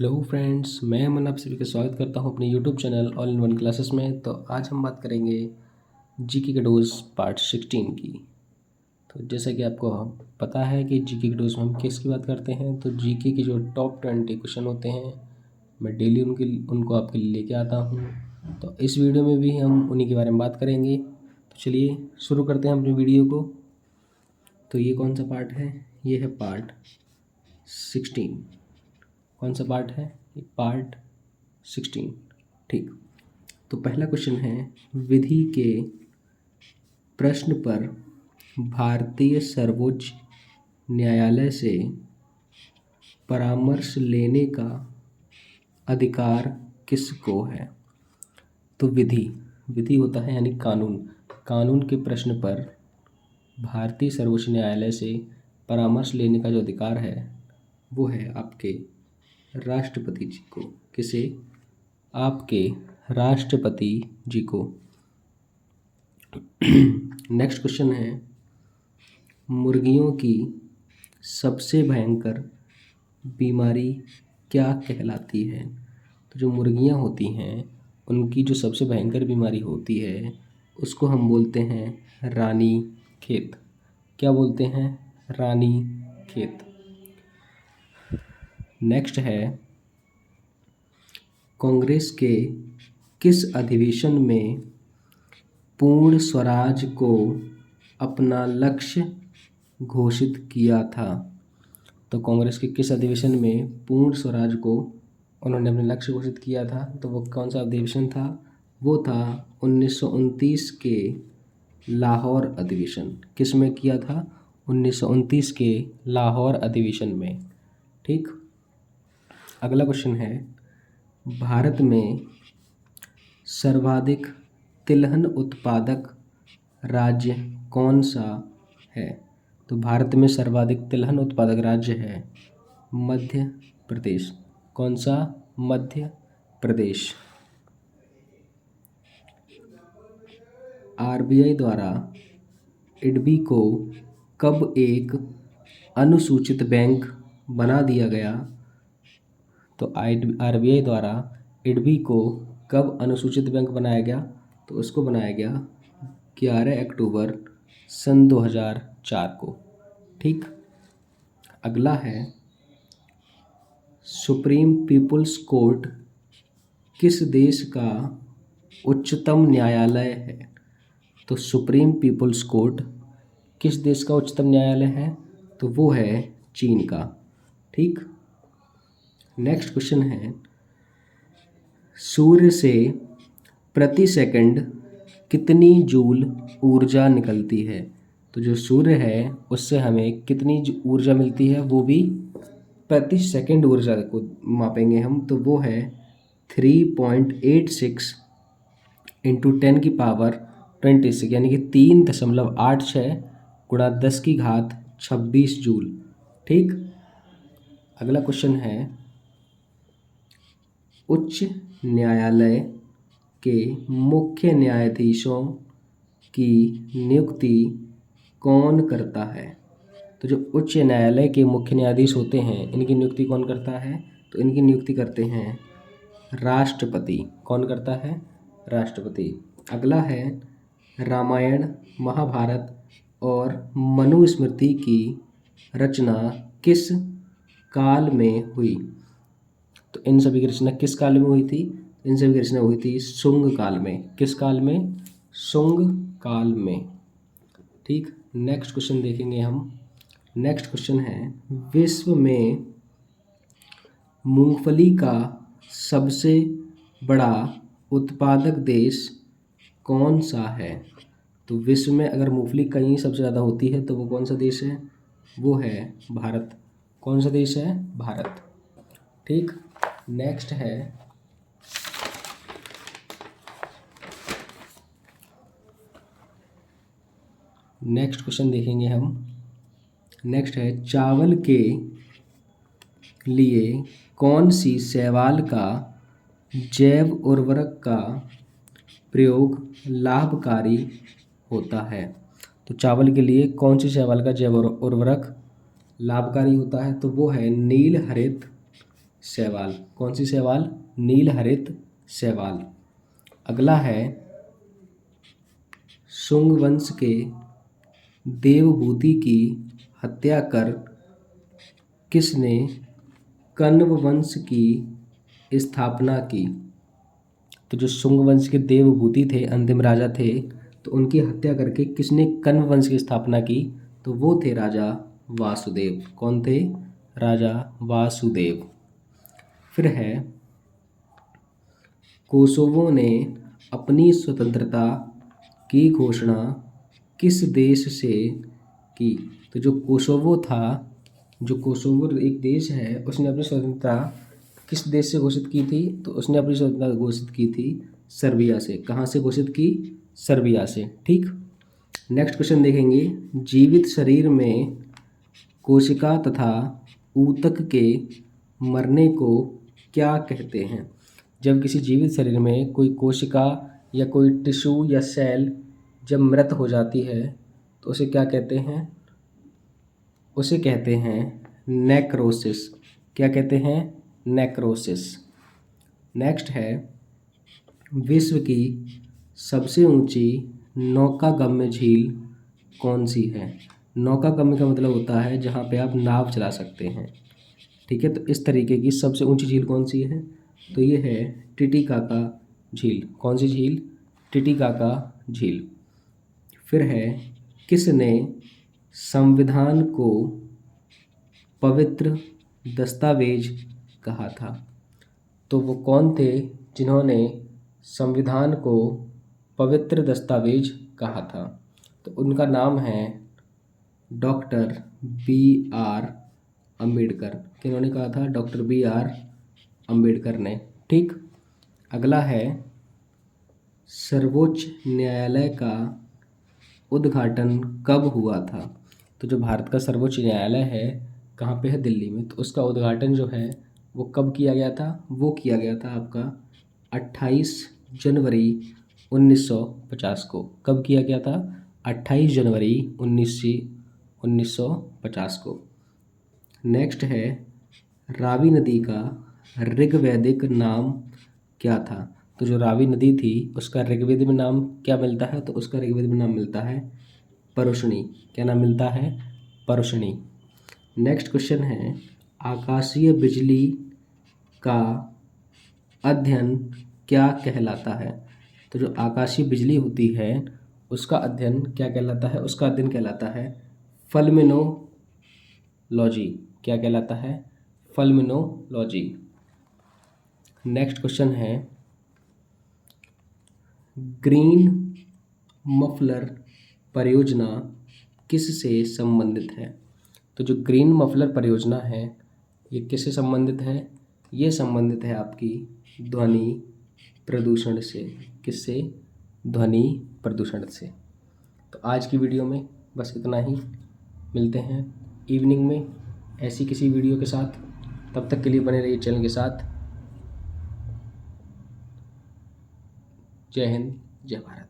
Hello friends, मैं अमन आप सभी का स्वागत करता हूं अपने YouTube channel all in one classes में। तो आज हम बात करेंगे जीके के डोज पार्ट 16 की। तो जैसा कि आपको पता है कि जीके के डोज में हम किसकी बात करते हैं, तो जीके के जो टॉप 20 क्वेश्चन होते हैं मैं डेली उनको आपके लिए लेके आता हूँ। तो इस वीडियो में भी हम उन्हीं के बारे में बात करेंगे। तो चलिए शुरू करते हैं अपनी वीडियो को। तो ये कौन सा पार्ट है? ये है पार्ट 16। कौन सा पार्ट है? ये पार्ट 16। ठीक। तो पहला क्वेश्चन है, विधि के प्रश्न पर भारतीय सर्वोच्च न्यायालय से परामर्श लेने का अधिकार किसको है? तो विधि होता है यानी कानून। कानून के प्रश्न पर भारतीय सर्वोच्च न्यायालय से परामर्श लेने का जो अधिकार है वो है आपके राष्ट्रपति जी को। किसे? आपके राष्ट्रपति जी को। नेक्स्ट क्वेश्चन है, मुर्गियों की सबसे भयंकर बीमारी क्या कहलाती है? तो जो मुर्गियां होती हैं उनकी जो सबसे भयंकर बीमारी होती है उसको हम बोलते हैं रानी खेत। क्या बोलते हैं? रानी खेत। नेक्स्ट है, कांग्रेस के किस अधिवेशन में पूर्ण स्वराज को अपना लक्ष्य घोषित किया था? तो कांग्रेस के किस अधिवेशन में पूर्ण स्वराज को उन्होंने अपने लक्ष्य घोषित किया था? तो वो कौन सा अधिवेशन था? वो था 1929 के लाहौर अधिवेशन। किस में किया था? 1929 के लाहौर अधिवेशन में। ठीक। अगला क्वेश्चन है, भारत में सर्वाधिक तिलहन उत्पादक राज्य कौन सा है? तो भारत में सर्वाधिक तिलहन उत्पादक राज्य है मध्य प्रदेश। कौन सा? मध्य प्रदेश। आरबीआई द्वारा इडबी को कब एक अनुसूचित बैंक बना दिया गया? तो आरबीआई द्वारा इडबी को कब अनुसूचित बैंक बनाया गया? तो उसको बनाया गया 11 अक्टूबर सन 2004 को। ठीक। अगला है, सुप्रीम पीपुल्स कोर्ट किस देश का उच्चतम न्यायालय है? तो सुप्रीम पीपुल्स कोर्ट किस देश का उच्चतम न्यायालय है? तो वो है चीन का। ठीक। नेक्स्ट क्वेश्चन है, सूर्य से प्रति सेकंड कितनी जूल ऊर्जा निकलती है? तो जो सूर्य है उससे हमें कितनी ऊर्जा मिलती है वो भी प्रति सेकंड ऊर्जा को मापेंगे हम। तो वो है 3.86 इंटू 10 की पावर 26 यानी कि 3.86 गुणा 10 की घात 26 जूल। ठीक। अगला क्वेश्चन है, उच्च न्यायालय के मुख्य न्यायाधीशों की नियुक्ति कौन करता है? तो जो उच्च न्यायालय के मुख्य न्यायाधीश होते हैं इनकी नियुक्ति कौन करता है? तो इनकी नियुक्ति करते हैं राष्ट्रपति। कौन करता है? राष्ट्रपति। अगला है, रामायण, महाभारत और मनुस्मृति की रचना किस काल में हुई? तो इन सभी की रचना किस काल में हुई थी? इन सभी की रचना हुई थी शुंग काल में। किस काल में? शुंग काल में। ठीक। नेक्स्ट क्वेश्चन देखेंगे हम। नेक्स्ट क्वेश्चन है, विश्व में मूंगफली का सबसे बड़ा उत्पादक देश कौन सा है? तो विश्व में अगर मूंगफली कहीं सबसे ज़्यादा होती है तो वो कौन सा देश है? वो है भारत। कौन सा देश है? भारत। ठीक। नेक्स्ट है, नेक्स्ट क्वेश्चन देखेंगे हम। नेक्स्ट है, चावल के लिए कौन सी शैवाल का जैव उर्वरक का प्रयोग लाभकारी होता है? तो चावल के लिए कौन सी शैवाल का जैव उर्वरक लाभकारी होता है? तो वो है नील हरित शैवाल। कौन सी शैवाल? नील हरित शैवाल। अगला है शुंग वंश के देवभूति की हत्या कर किसने कण्व वंश की स्थापना की? तो जो शुंग वंश के देवभूति थे, अंतिम राजा थे, तो उनकी हत्या करके किसने कण्व वंश की स्थापना की? तो वो थे राजा वासुदेव। कौन थे? राजा वासुदेव। फिर है कोसोवो ने अपनी स्वतंत्रता की घोषणा किस देश से की? तो जो कोसोवो था, जो कोसोवो एक देश है, उसने अपनी स्वतंत्रता किस देश से घोषित की थी? तो उसने अपनी स्वतंत्रता घोषित की थी सर्बिया से। कहाँ से घोषित की? सर्बिया से। ठीक। नेक्स्ट क्वेश्चन देखेंगे। जीवित शरीर में कोशिका तथा ऊतक के मरने को क्या कहते हैं? जब किसी जीवित शरीर में कोई कोशिका या कोई टिश्यू या सेल जब मृत हो जाती है तो उसे क्या कहते हैं? उसे कहते हैं नेक्रोसिस। क्या कहते हैं? नेक्रोसिस। नेक्स्ट है विश्व की सबसे ऊंची नौकागम्य झील कौन सी है? नौकागम्य का मतलब होता है जहाँ पे आप नाव चला सकते हैं। ठीक है, तो इस तरीके की सबसे ऊंची झील कौन सी है? तो ये है टिटिकाका झील। कौन सी झील? टिटिकाका झील। फिर है किसने संविधान को पवित्र दस्तावेज कहा था? तो वो कौन थे जिन्होंने संविधान को पवित्र दस्तावेज कहा था? तो उनका नाम है डॉक्टर B.R. अम्बेडकर। किन्होंने कहा था? Doctor B.R. अम्बेडकर ने। ठीक। अगला है सर्वोच्च न्यायालय का उद्घाटन कब हुआ था? तो जो भारत का सर्वोच्च न्यायालय है कहाँ पे है? दिल्ली में। तो उसका उद्घाटन जो है वो कब किया गया था? वो किया गया था आपका 28 जनवरी 1950 को। कब किया गया था? 28 जनवरी 1950 को। नेक्स्ट है रावी नदी का ऋग्वैदिक नाम क्या था? तो जो रावी नदी थी उसका ऋग्वेद में नाम क्या मिलता है? तो उसका ऋग्वेद में नाम मिलता है परुष्णी। क्या नाम मिलता है? परुष्णी। नेक्स्ट क्वेश्चन है आकाशीय बिजली का अध्ययन क्या कहलाता है? तो जो आकाशीय बिजली होती है उसका अध्ययन क्या कहलाता है? उसका अध्ययन कहलाता है फल्मिनोलॉजी। क्या कहलाता है? फल्मिनोलॉजी। नेक्स्ट क्वेश्चन है ग्रीन मफलर परियोजना किससे संबंधित है? तो जो ग्रीन मफलर परियोजना है ये किससे संबंधित है? ये संबंधित है आपकी ध्वनि प्रदूषण से। किससे? ध्वनि प्रदूषण से। तो आज की वीडियो में बस इतना ही। मिलते हैं इवनिंग में ऐसी किसी वीडियो के साथ। तब तक के लिए बने रहिए चैनल के साथ। जय हिंद, जय भारत।